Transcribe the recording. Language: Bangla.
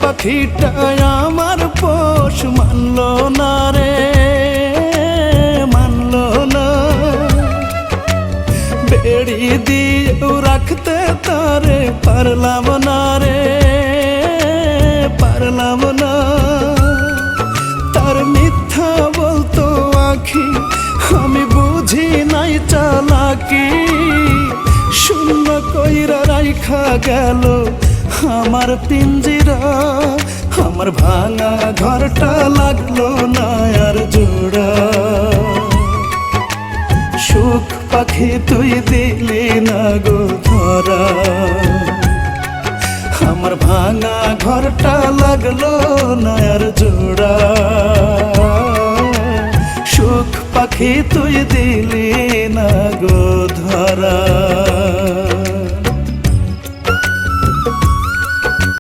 পাখিটা আমার পোষ মানলো না রে, মানলো না। বেড়ি দিয়েও রাখতে তারে পারলাম না রে, পারলাম না। তার মিথ্যা বলতো আখি, আমি বুঝি নাই চালাকি। শূন্য কইরা রাইখা গেল আমার পিঞ্জিরা, আমার ভাঙা ঘরটা লাগলো না আর জোড়া। সুখ পাখি তুই দিলি না গো ধরা, আমার ভাঙা ঘরটা লাগলো না আর জোড়া। সুখ পাখি তুই দিলি না গো ধরা।